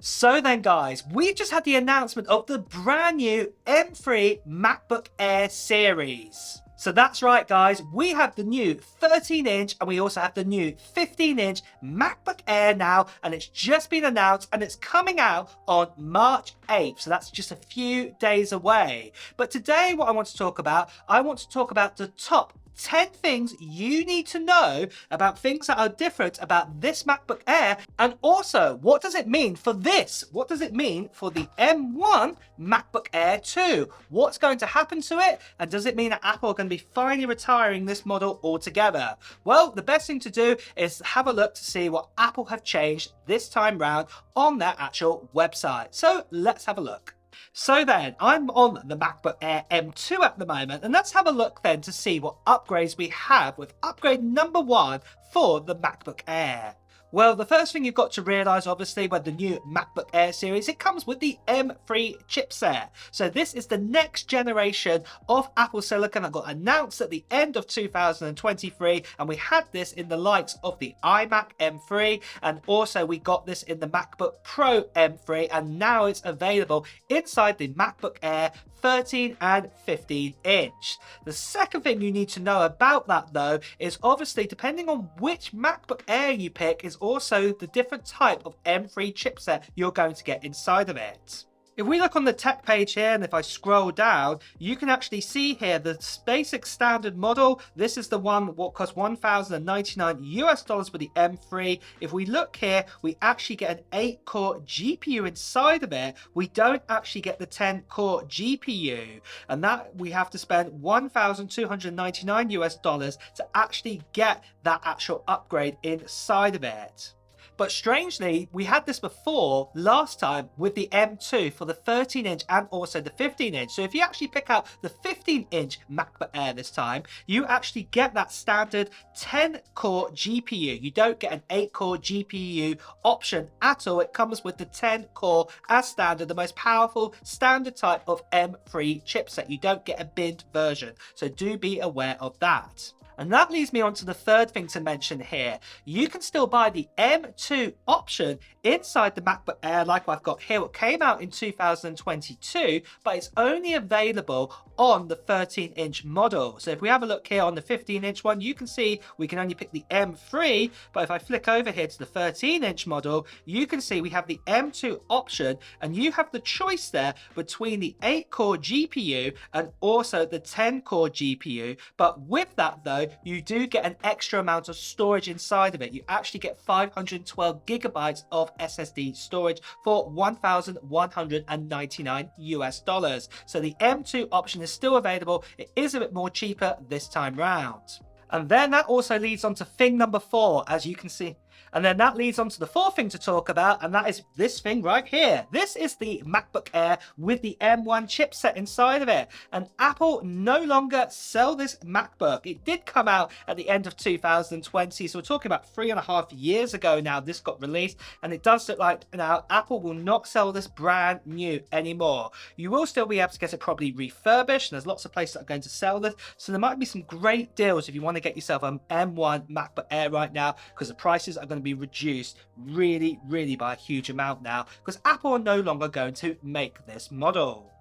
So then guys, we just had the announcement of the brand new M3 MacBook Air series. So that's right guys, we have the new 13-inch and we also have the new 15-inch MacBook Air now, and it's just been announced and it's coming out on March 8th. So that's just a few days away. But today what I want to talk about the top 10 things you need to know about things that are different about this MacBook Air, and also what does it mean for this? What does it mean for the M1 MacBook Air 2? What's going to happen to it? And does it mean that Apple are going to be finally retiring this model altogether? Well, the best thing to do is have a look to see what Apple have changed this time round on their actual website. So let's have a look. So then, I'm on the MacBook Air M2 at the moment, and let's have a look then to see what upgrades we have with upgrade number 1 for the MacBook Air. Well, the first thing you've got to realise, obviously, with the new MacBook Air series, it comes with the M3 chipset. So this is the next generation of Apple Silicon that got announced at the end of 2023, and we had this in the likes of the iMac M3, and also we got this in the MacBook Pro M3, and now it's available inside the MacBook Air 13 and 15 inch. The second thing you need to know about that though is obviously depending on which MacBook Air you pick is also the different type of M3 chipset you're going to get inside of it. If we look on the tech page here, and if I scroll down, you can actually see here the basic standard model. This is the one what costs $1,099 for the M3. If we look here, we actually get an 8-core GPU inside of it. We don't actually get the 10-core GPU, and that we have to spend $1,299 to actually get that actual upgrade inside of it. But strangely, we had this before last time with the M2 for the 13-inch and also the 15-inch. So if you actually pick out the 15-inch MacBook Air this time, you actually get that standard 10-core GPU. You don't get an 8-core GPU option at all. It comes with the 10-core as standard, the most powerful standard type of M3 chipset. You don't get a binned version. So do be aware of that. And that leads me on to the third thing to mention here. You can still buy the M2 option inside the MacBook Air like I've got here. It came out in 2022, but it's only available on the 13-inch model. So if we have a look here on the 15-inch one, you can see we can only pick the M3, but if I flick over here to the 13-inch model, you can see we have the M2 option, and you have the choice there between the 8-core GPU and also the 10-core GPU. But with that though, you do get an extra amount of storage inside of it. You actually get 512 gigabytes of SSD storage for $1,199. So the M2 option is still available. It is a bit more cheaper this time round. And then that also leads on to thing number 4, as you can see. And then that leads on to the fourth thing to talk about, and that is this thing right here. This is the MacBook Air with the M1 chipset inside of it. And Apple no longer sell this MacBook. It did come out at the end of 2020, so we're talking about 3.5 years ago now this got released, and it does look like now Apple will not sell this brand new anymore. You will still be able to get it probably refurbished, and there's lots of places that are going to sell this, so there might be some great deals if you want to get yourself an M1 MacBook Air right now, because the prices are going to be reduced really by a huge amount now, because Apple are no longer going to make this model.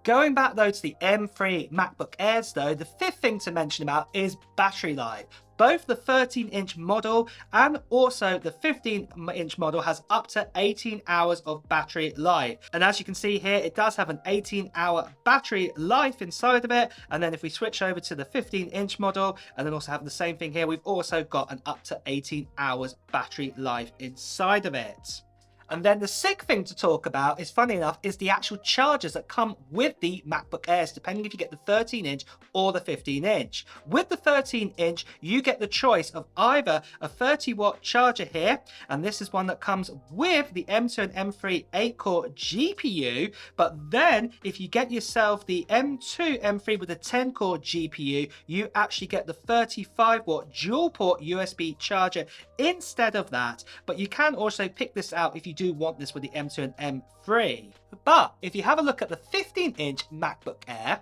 Going back though to the M3 MacBook Airs though, the fifth thing to mention about is battery life. Both the 13-inch model and also the 15-inch model has up to 18 hours of battery life. And as you can see here, it does have an 18-hour battery life inside of it. And then if we switch over to the 15-inch model and then also have the same thing here, we've also got an up to 18 hours battery life inside of it. And then the sixth thing to talk about is, funny enough, is the actual chargers that come with the MacBook Airs, depending if you get the 13-inch or the 15-inch. With the 13-inch, you get the choice of either a 30-watt charger here, and this is one that comes with the M2 and M3 8-core GPU, but then if you get yourself the M2 M3 with a 10-core GPU, you actually get the 35-watt dual-port USB charger instead of that. But you can also pick this out if you do want this with the M2 and M3. But if you have a look at the 15-inch MacBook Air,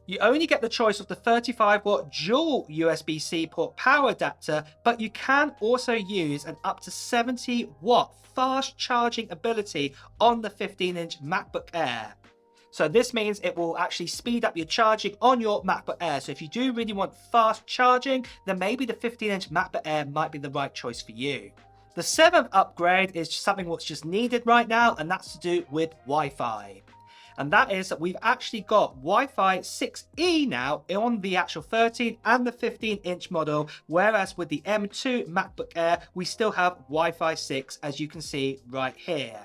You only get the choice of the 35-watt dual USB-C port power adapter, but you can also use an up to 70-watt fast charging ability on the 15-inch MacBook Air. So this means it will actually speed up your charging on your MacBook Air. So if you do really want fast charging, then maybe the 15-inch MacBook Air might be the right choice for you. The 7th upgrade is something what's just needed right now, and that's to do with Wi-Fi. And that is that we've actually got Wi-Fi 6E now on the actual 13 and the 15-inch model, whereas with the M2 MacBook Air, we still have Wi-Fi 6, as you can see right here.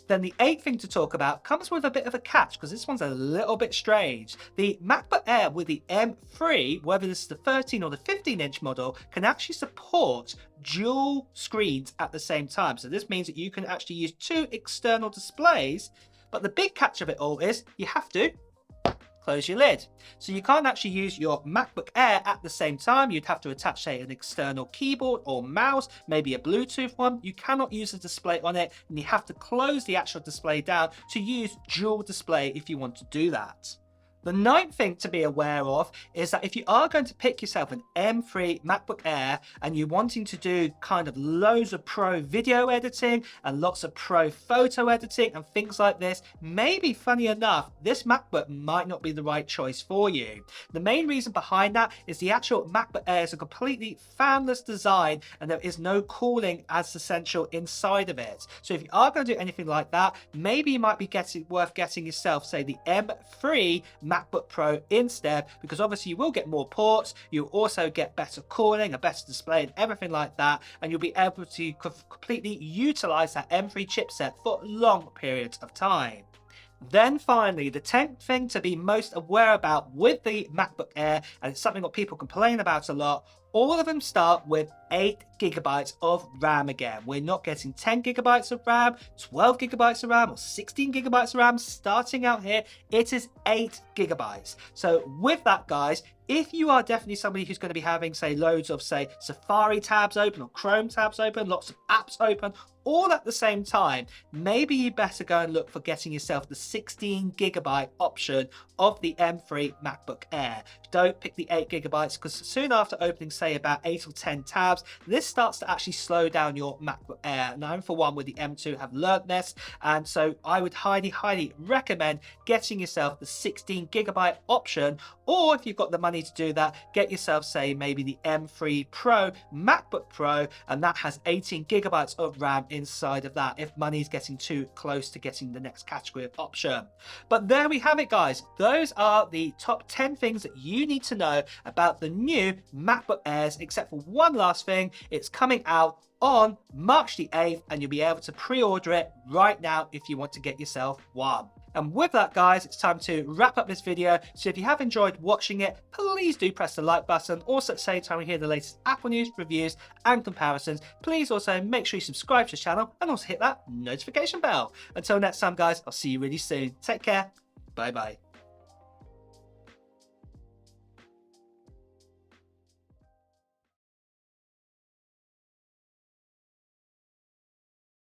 Then the 8th thing to talk about comes with a bit of a catch, because this one's a little bit strange. The MacBook Air with the M3, whether this is the 13 or the 15-inch model, can actually support dual screens at the same time. So this means that you can actually use 2 external displays. But the big catch of it all is you have to close your lid. So you can't actually use your MacBook Air at the same time. You'd have to attach, say, an external keyboard or mouse, maybe a Bluetooth one. You cannot use a display on it, and you have to close the actual display down to use dual display if you want to do that. The 9th thing to be aware of is that if you are going to pick yourself an M3 MacBook Air and you're wanting to do kind of loads of pro video editing and lots of pro photo editing and things like this, maybe funny enough, this MacBook might not be the right choice for you. The main reason behind that is the actual MacBook Air is a completely fanless design and there is no cooling as essential inside of it. So if you are going to do anything like that, maybe you might be worth getting yourself, say, the M3 MacBook Pro instead, because obviously you will get more ports, you'll also get better cooling, a better display and everything like that, and you'll be able to completely utilize that M3 chipset for long periods of time. Then finally, the 10th thing to be most aware about with the MacBook Air, and it's something that people complain about a lot, all of them start with 8 GB of RAM again. We're not getting 10 GB of RAM, 12 GB of RAM, or 16 GB of RAM starting out here. It is 8 GB. So with that, guys, if you are definitely somebody who's going to be having, say, loads of, say, Safari tabs open or Chrome tabs open, lots of apps open, all at the same time, maybe you better go and look for getting yourself the 16 GB option of the M3 MacBook Air. Don't pick the 8 GB, because soon after opening, say, about 8 or 10 tabs, this starts to actually slow down your MacBook Air. And I, for one, with the M2 have learned this, and so I would highly recommend getting yourself the 16 GB option, or if you've got the money to do that, get yourself, say, maybe the M3 Pro MacBook Pro, and that has 18 GB of RAM inside of that, if money's getting too close to getting the next category of option. But there we have it, guys. Those are the top 10 things that you need to know about the new MacBook Airs, except for one last thing. It's coming out on March the 8th, and you'll be able to pre-order it right now if you want to get yourself one. And with that, guys, it's time to wrap up this video. So if you have enjoyed watching it, please do press the like button. Also, at the same time we hear the latest Apple news, reviews and comparisons, please also make sure you subscribe to the channel and also hit that notification bell. Until next time, guys, I'll see you really soon. Take care. Bye bye.